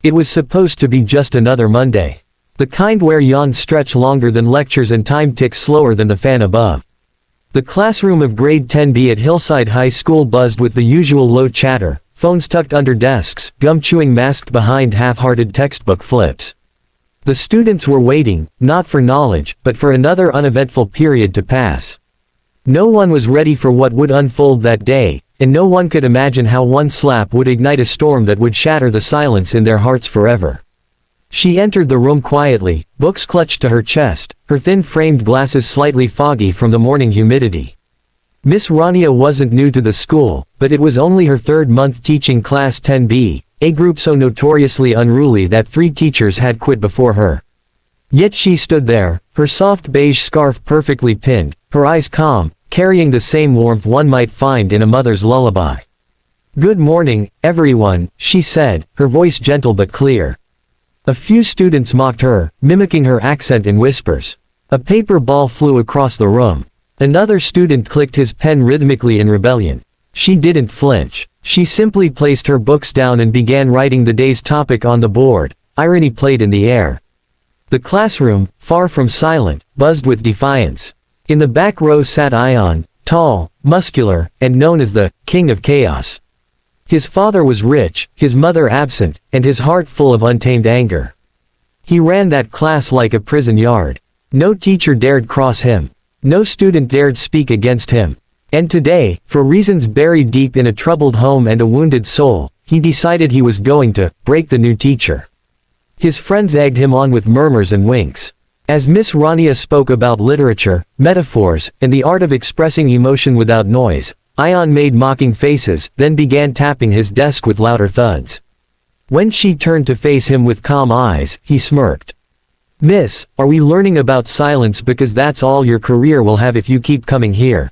It was supposed to be just another Monday. The kind where yawns stretch longer than lectures and time ticks slower than the fan above. The classroom of grade 10B at Hillside High School buzzed with the usual low chatter, phones tucked under desks, gum chewing masked behind half-hearted textbook flips. The students were waiting, not for knowledge, but for another uneventful period to pass. No one was ready for what would unfold that day, and no one could imagine how one slap would ignite a storm that would shatter the silence in their hearts forever. She entered the room quietly, books clutched to her chest, her thin framed glasses slightly foggy from the morning humidity. Miss Rania wasn't new to the school, but it was only her third month teaching Class 10B, a group so notoriously unruly that 3 teachers had quit before her. Yet she stood there, her soft beige scarf perfectly pinned, her eyes calm, carrying the same warmth one might find in a mother's lullaby. "Good morning, everyone," she said, her voice gentle but clear. A few students mocked her, mimicking her accent in whispers. A paper ball flew across the room. Another student clicked his pen rhythmically in rebellion. She didn't flinch. She simply placed her books down and began writing the day's topic on the board. Irony played in the air. The classroom, far from silent, buzzed with defiance. In the back row sat Ion, tall, muscular, and known as the King of Chaos. His father was rich, his mother absent, and his heart full of untamed anger. He ran that class like a prison yard. No teacher dared cross him. No student dared speak against him. And today, for reasons buried deep in a troubled home and a wounded soul, he decided he was going to break the new teacher. His friends egged him on with murmurs and winks. As Miss Rania spoke about literature, metaphors, and the art of expressing emotion without noise, Ion made mocking faces, then began tapping his desk with louder thuds. When she turned to face him with calm eyes, he smirked. "Miss, are we learning about silence because that's all your career will have if you keep coming here?"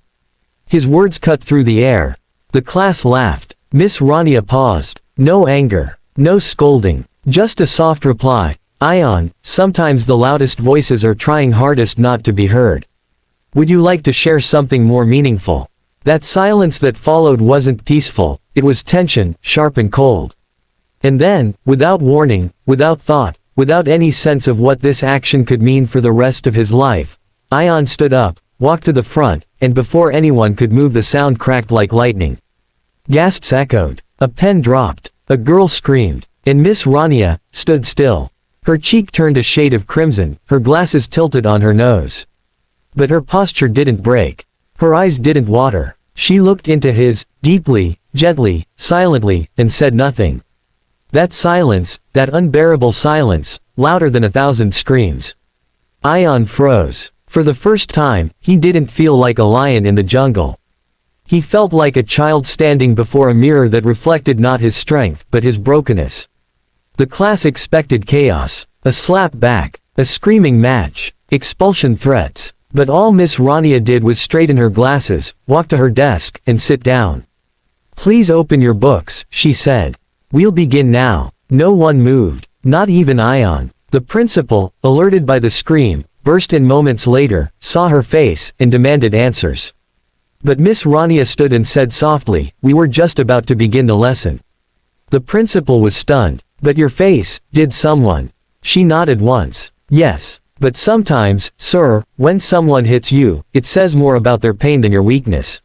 His words cut through the air. The class laughed. Miss Rania paused. No anger. No scolding. Just a soft reply. "Ion, sometimes the loudest voices are trying hardest not to be heard. Would you like to share something more meaningful?" That silence that followed wasn't peaceful, it was tension, sharp and cold. And then, without warning, without thought, without any sense of what this action could mean for the rest of his life, Ion stood up, walked to the front, and before anyone could move the sound cracked like lightning. Gasps echoed. A pen dropped. A girl screamed. And Miss Rania stood still. Her cheek turned a shade of crimson, her glasses tilted on her nose. But her posture didn't break. Her eyes didn't water. She looked into his, deeply, gently, silently, and said nothing. That silence, that unbearable silence, louder than 1,000 screams. Ion froze. For the first time, he didn't feel like a lion in the jungle. He felt like a child standing before a mirror that reflected not his strength, but his brokenness. The class expected chaos. A slap back. A screaming match. Expulsion threats. But all Miss Rania did was straighten her glasses, walk to her desk, and sit down. "Please open your books," she said. "We'll begin now." No one moved. Not even Ion. The principal, alerted by the scream, burst in moments later, saw her face, and demanded answers. But Miss Rania stood and said softly, "We were just about to begin the lesson." The principal was stunned. "But your face, did someone?" She nodded once. "Yes. But sometimes, sir, when someone hits you, it says more about their pain than your weakness."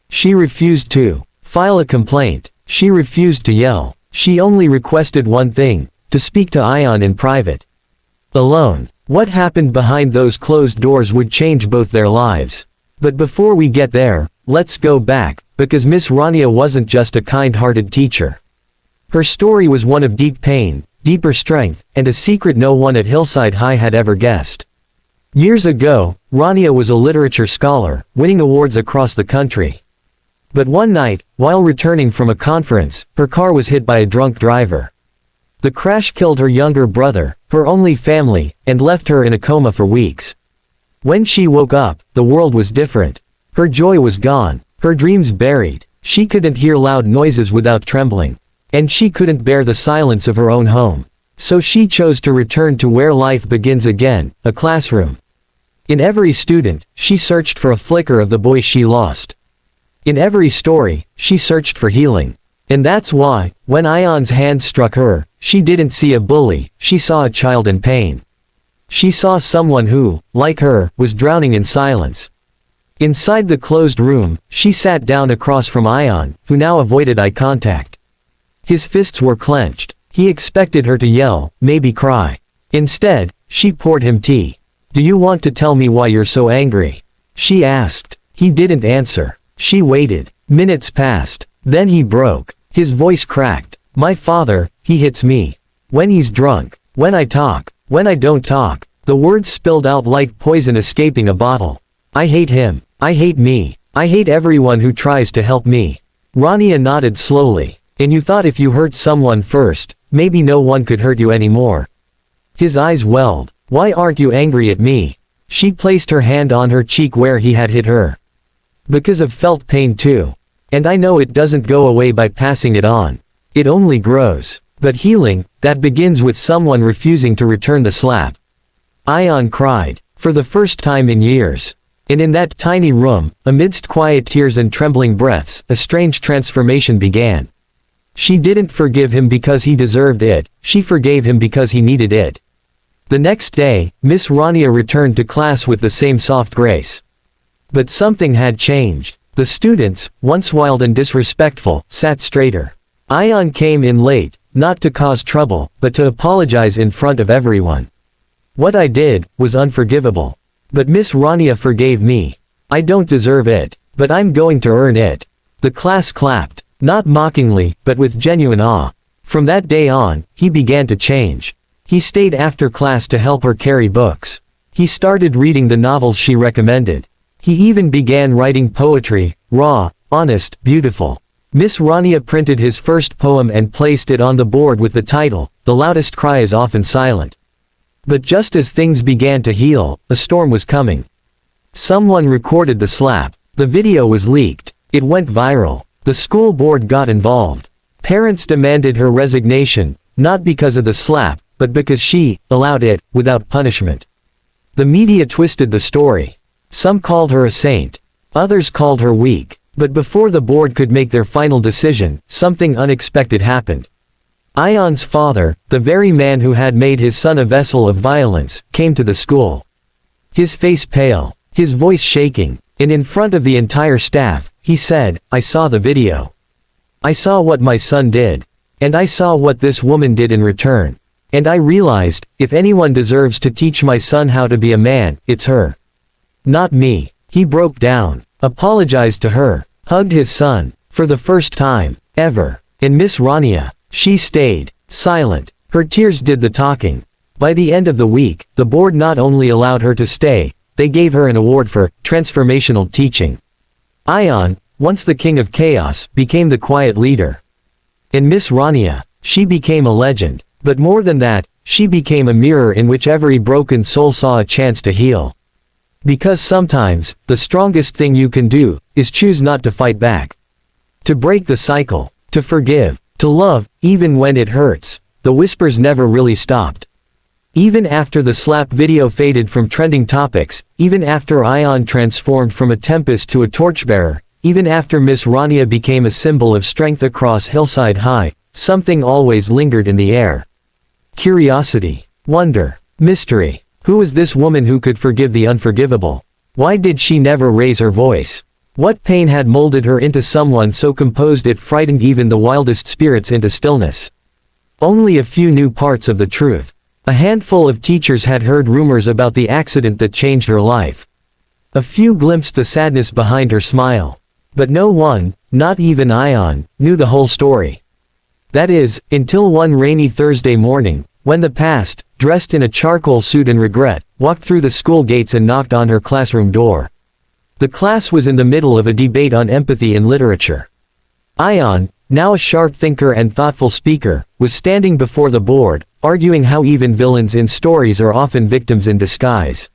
She refused to file a complaint. She refused to yell. She only requested one thing, to speak to Ion in private. Alone. What happened behind those closed doors would change both their lives. But before we get there, let's go back, because Miss Rania wasn't just a kind-hearted teacher. Her story was one of deep pain, deeper strength, and a secret no one at Hillside High had ever guessed. Years ago, Rania was a literature scholar, winning awards across the country. But one night, while returning from a conference, her car was hit by a drunk driver. The crash killed her younger brother, her only family, and left her in a coma for weeks. When she woke up, the world was different. Her joy was gone, her dreams buried. She couldn't hear loud noises without trembling. And she couldn't bear the silence of her own home. So she chose to return to where life begins again, a classroom. In every student, she searched for a flicker of the boy she lost. In every story, she searched for healing. And that's why, when Ion's hand struck her, she didn't see a bully, she saw a child in pain. She saw someone who, like her, was drowning in silence. Inside the closed room, she sat down across from Ion, who now avoided eye contact. His fists were clenched. He expected her to yell, maybe cry. Instead, she poured him tea. "Do you want to tell me why you're so angry?" she asked. He didn't answer. She waited. Minutes passed. Then he broke. His voice cracked. "My father, he hits me. When he's drunk. When I talk. When I don't talk." The words spilled out like poison escaping a bottle. "I hate him. I hate me. I hate everyone who tries to help me." Rania nodded slowly. "And you thought if you hurt someone first, maybe no one could hurt you anymore." His eyes welled. "Why aren't you angry at me?" She placed her hand on her cheek where he had hit her. "Because I've felt pain too. And I know it doesn't go away by passing it on. It only grows. But healing, that begins with someone refusing to return the slap." Ion cried. For the first time in years. And in that tiny room, amidst quiet tears and trembling breaths, a strange transformation began. She didn't forgive him because he deserved it, she forgave him because he needed it. The next day, Miss Rania returned to class with the same soft grace. But something had changed. The students, once wild and disrespectful, sat straighter. Ion came in late, not to cause trouble, but to apologize in front of everyone. "What I did was unforgivable. But Miss Rania forgave me. I don't deserve it, but I'm going to earn it." The class clapped. Not mockingly, but with genuine awe. From that day on, he began to change. He stayed after class to help her carry books. He started reading the novels she recommended. He even began writing poetry, raw, honest, beautiful. Miss Rania printed his first poem and placed it on the board with the title, "The Loudest Cry is Often Silent." But just as things began to heal, a storm was coming. Someone recorded the slap. The video was leaked. It went viral. The school board got involved. Parents demanded her resignation, not because of the slap, but because she allowed it, without punishment. The media twisted the story. Some called her a saint. Others called her weak. But before the board could make their final decision, something unexpected happened. Ion's father, the very man who had made his son a vessel of violence, came to the school. His face pale, his voice shaking, and in front of the entire staff, he said, "I saw the video. I saw what my son did. And I saw what this woman did in return. And I realized, if anyone deserves to teach my son how to be a man, it's her. Not me." He broke down, apologized to her, hugged his son, for the first time, ever. And Miss Rania, she stayed silent. Her tears did the talking. By the end of the week, the board not only allowed her to stay, they gave her an award for transformational teaching. Ion, once the king of chaos, became the quiet leader. And Miss Rania, she became a legend. But more than that, she became a mirror in which every broken soul saw a chance to heal. Because sometimes, the strongest thing you can do, is choose not to fight back. To break the cycle, to forgive, to love, even when it hurts. The whispers never really stopped. Even after the slap video faded from trending topics, even after Ion transformed from a tempest to a torchbearer, even after Miss Rania became a symbol of strength across Hillside High, something always lingered in the air. Curiosity, wonder, mystery. Who was this woman who could forgive the unforgivable? Why did she never raise her voice? What pain had molded her into someone so composed it frightened even the wildest spirits into stillness? Only a few knew parts of the truth. A handful of teachers had heard rumors about the accident that changed her life. A few glimpsed the sadness behind her smile. But no one, not even Ion, knew the whole story. That is, until one rainy Thursday morning, when the past, dressed in a charcoal suit and regret, walked through the school gates and knocked on her classroom door. The class was in the middle of a debate on empathy in literature. Ion, now a sharp thinker and thoughtful speaker, was standing before the board, arguing how even villains in stories are often victims in disguise.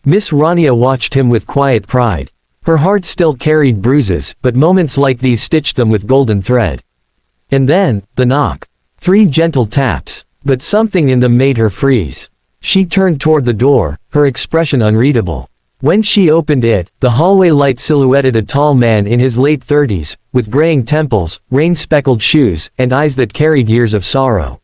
Miss Rania watched him with quiet pride. Her heart still carried bruises, but moments like these stitched them with golden thread. And then, the knock. 3 gentle taps, but something in them made her freeze. She turned toward the door, her expression unreadable. When she opened it, the hallway light silhouetted a tall man in his late 30s, with graying temples, rain-speckled shoes, and eyes that carried years of sorrow.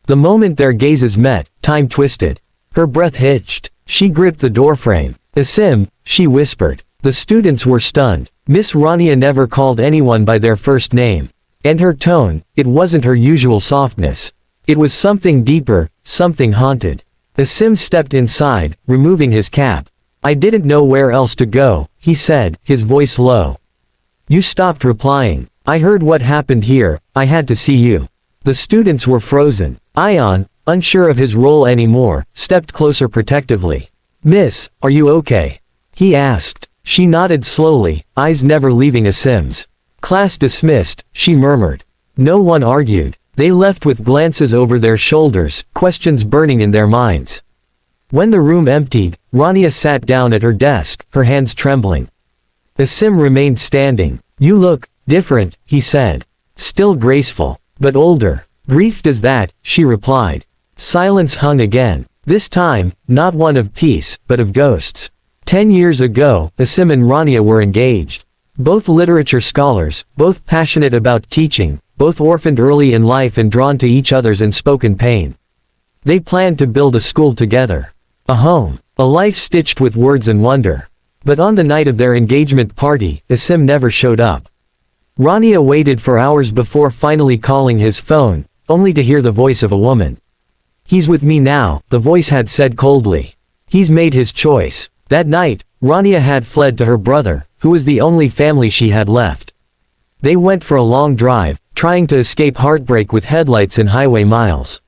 The moment their gazes met, time twisted. Her breath hitched. She gripped the doorframe. "Asim," she whispered. The students were stunned. Miss Rania never called anyone by their first name. And her tone, it wasn't her usual softness. It was something deeper, something haunted. Asim stepped inside, removing his cap. "I didn't know where else to go," he said, his voice low. "You stopped replying. I heard what happened here, I had to see you." The students were frozen. Ion, unsure of his role anymore, stepped closer protectively. "Miss, are you okay?" he asked. She nodded slowly, eyes never leaving Asim's. "Class dismissed," she murmured. No one argued. They left with glances over their shoulders, questions burning in their minds. When the room emptied, Rania sat down at her desk, her hands trembling. Asim remained standing. "You look different," he said. "Still graceful, but older." "Grief does that," she replied. Silence hung again. This time, not one of peace, but of ghosts. 10 years ago, Asim and Rania were engaged. Both literature scholars, both passionate about teaching, both orphaned early in life and drawn to each other's unspoken pain. They planned to build a school together. A home. A life stitched with words and wonder. But on the night of their engagement party, Asim never showed up. Rania waited for hours before finally calling his phone, only to hear the voice of a woman. "He's with me now," the voice had said coldly. "He's made his choice." That night, Rania had fled to her brother, who was the only family she had left. They went for a long drive, trying to escape heartbreak with headlights in highway miles.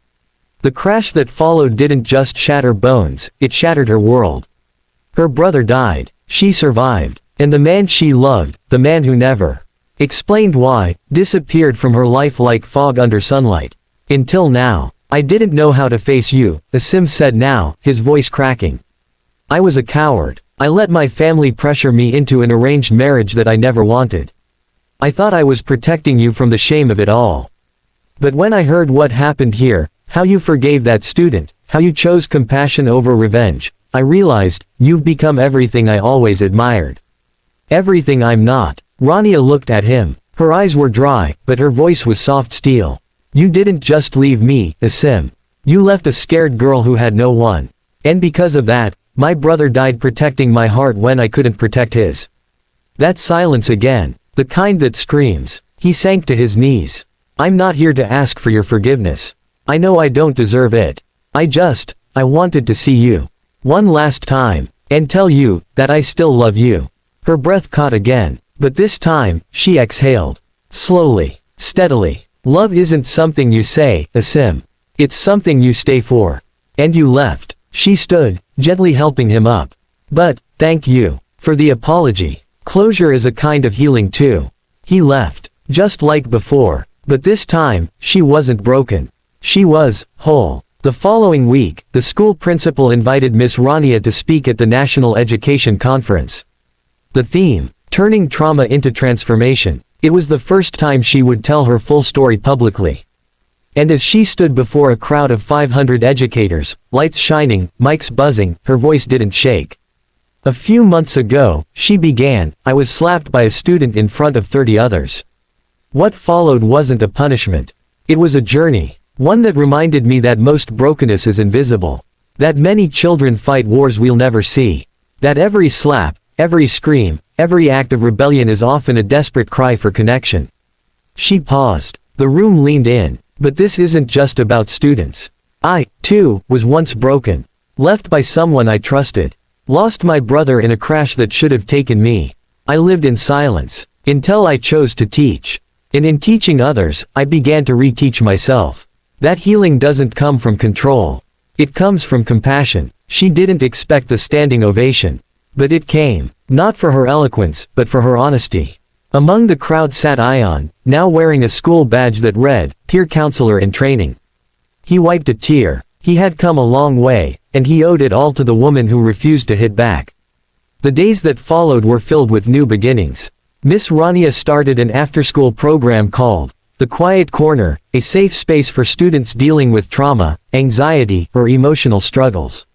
The crash that followed didn't just shatter bones, it shattered her world. Her brother died. She survived. And the man she loved, the man who never explained why, disappeared from her life like fog under sunlight. "Until now. I didn't know how to face you," Asim said now, his voice cracking. "I was a coward. I let my family pressure me into an arranged marriage that I never wanted. I thought I was protecting you from the shame of it all. But when I heard what happened here, how you forgave that student, how you chose compassion over revenge, I realized, you've become everything I always admired. Everything I'm not." Rania looked at him. Her eyes were dry, but her voice was soft steel. "You didn't just leave me, Asim. You left a scared girl who had no one. And because of that, my brother died protecting my heart when I couldn't protect his." That silence again, the kind that screams. He sank to his knees. "I'm not here to ask for your forgiveness. I know I don't deserve it. I wanted to see you one last time, and tell you, that I still love you." Her breath caught again, but this time, she exhaled. Slowly, steadily. "Love isn't something you say, Asim. It's something you stay for. And you left." She stood, gently helping him up. "But, thank you for the apology. Closure is a kind of healing too." He left, just like before, but this time, she wasn't broken. She was whole. The following week, the school principal invited Miss Rania to speak at the National Education Conference. The theme, turning trauma into transformation. It was the first time she would tell her full story publicly. And as she stood before a crowd of 500 educators, lights shining, mics buzzing, her voice didn't shake. "A few months ago," she began, "I was slapped by a student in front of 30 others. What followed wasn't a punishment. It was a journey. One that reminded me that most brokenness is invisible. That many children fight wars we'll never see. That every slap, every scream, every act of rebellion is often a desperate cry for connection." She paused. The room leaned in. "But this isn't just about students. I, too, was once broken. Left by someone I trusted. Lost my brother in a crash that should have taken me. I lived in silence. Until I chose to teach. And in teaching others, I began to reteach myself. That healing doesn't come from control. It comes from compassion." She didn't expect the standing ovation. But it came. Not for her eloquence, but for her honesty. Among the crowd sat Ion, now wearing a school badge that read, "Peer Counselor in Training." He wiped a tear. He had come a long way, and he owed it all to the woman who refused to hit back. The days that followed were filled with new beginnings. Miss Rania started an after-school program called The Quiet Corner, a safe space for students dealing with trauma, anxiety, or emotional struggles.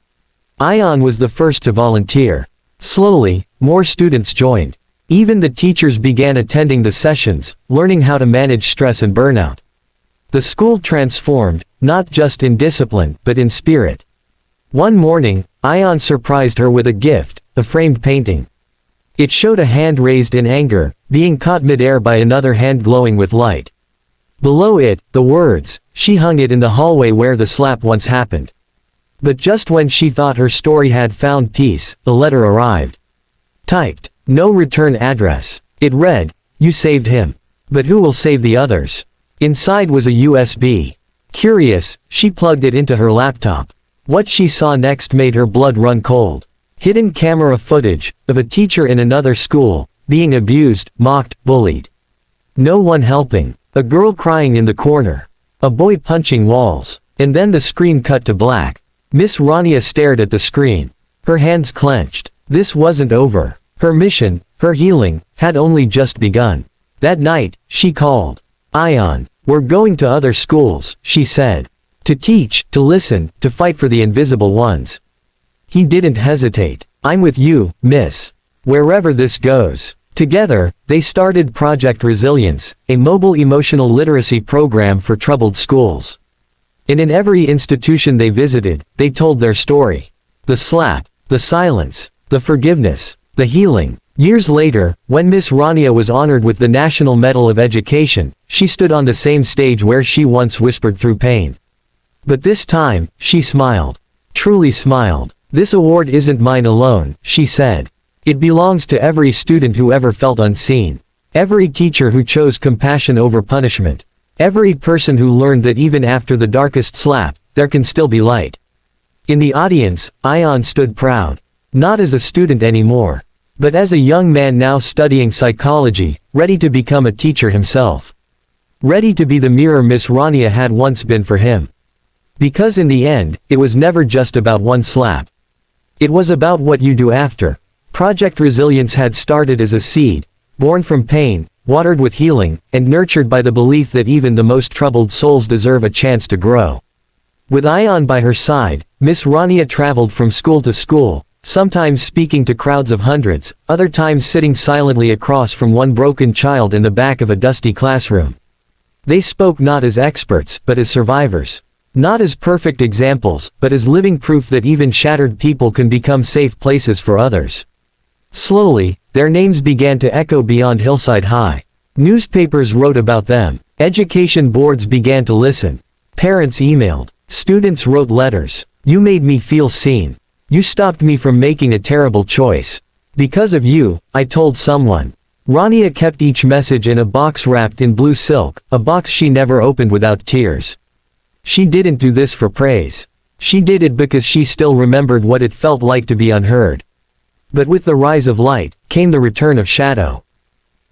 Ion was the first to volunteer. Slowly, more students joined. Even the teachers began attending the sessions, learning how to manage stress and burnout. The school transformed, not just in discipline, but in spirit. One morning, Ion surprised her with a gift, a framed painting. It showed a hand raised in anger, being caught mid-air by another hand glowing with light. Below it, the words, "She hung it in the hallway where the slap once happened." But just when she thought her story had found peace, the letter arrived. Typed, "No return address." It read, "You saved him. But who will save the others?" Inside was a USB. Curious, she plugged it into her laptop. What she saw next made her blood run cold. Hidden camera footage of a teacher in another school, being abused, mocked, bullied. No one helping. A girl crying in the corner. A boy punching walls. And then the screen cut to black. Miss Rania stared at the screen. Her hands clenched. This wasn't over. Her mission, her healing, had only just begun. That night, she called. "Ion, we're going to other schools," she said. "To teach, to listen, to fight for the invisible ones." He didn't hesitate. "I'm with you, miss. Wherever this goes." Together, they started Project Resilience, a mobile emotional literacy program for troubled schools. And in every institution they visited, they told their story. The slap, the silence, the forgiveness, the healing. Years later, when Miss Rania was honored with the National Medal of Education, she stood on the same stage where she once whispered through pain. But this time, she smiled. Truly smiled. "This award isn't mine alone," she said. "It belongs to every student who ever felt unseen. Every teacher who chose compassion over punishment. Every person who learned that even after the darkest slap, there can still be light." In the audience, Ion stood proud. Not as a student anymore, but as a young man now studying psychology, ready to become a teacher himself. Ready to be the mirror Miss Rania had once been for him. Because in the end, it was never just about one slap. It was about what you do after. Project Resilience had started as a seed, born from pain, watered with healing, and nurtured by the belief that even the most troubled souls deserve a chance to grow. With Ion by her side, Miss Rania traveled from school to school, sometimes speaking to crowds of hundreds, other times sitting silently across from one broken child in the back of a dusty classroom. They spoke not as experts, but as survivors. Not as perfect examples, but as living proof that even shattered people can become safe places for others. Slowly, their names began to echo beyond Hillside High. Newspapers wrote about them. Education boards began to listen. Parents emailed. Students wrote letters. "You made me feel seen. You stopped me from making a terrible choice. Because of you, I told someone." Rania kept each message in a box wrapped in blue silk, a box she never opened without tears. She didn't do this for praise. She did it because she still remembered what it felt like to be unheard. But with the rise of light, came the return of shadow.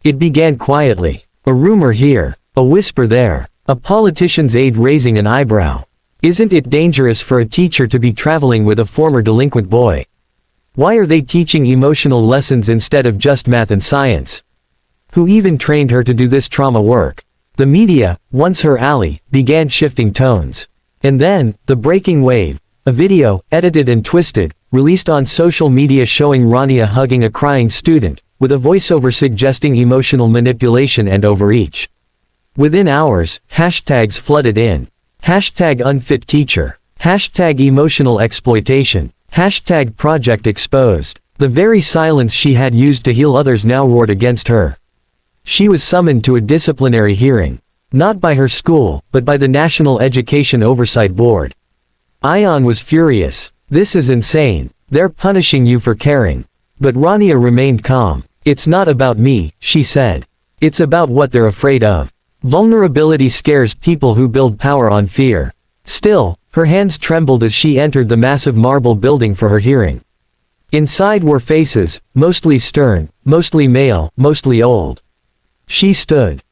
It began quietly. A rumor here, a whisper there, a politician's aide raising an eyebrow. Isn't it dangerous for a teacher to be traveling with a former delinquent boy? Why are they teaching emotional lessons instead of just math and science? Who even trained her to do this trauma work? The media, once her ally, began shifting tones. And then, the breaking wave, a video, edited and twisted, released on social media showing Rania hugging a crying student, with a voiceover suggesting emotional manipulation and overreach. Within hours, hashtags flooded in. Hashtag unfit teacher. Hashtag emotional exploitation. Hashtag project exposed. The very silence she had used to heal others now roared against her. She was summoned to a disciplinary hearing. Not by her school, but by the National Education Oversight Board. Ion was furious. "This is insane. They're punishing you for caring." But Rania remained calm. "It's not about me," she said. "It's about what they're afraid of. Vulnerability scares people who build power on fear." Still, her hands trembled as she entered the massive marble building for her hearing. Inside were faces, mostly stern, mostly male, mostly old. She stood.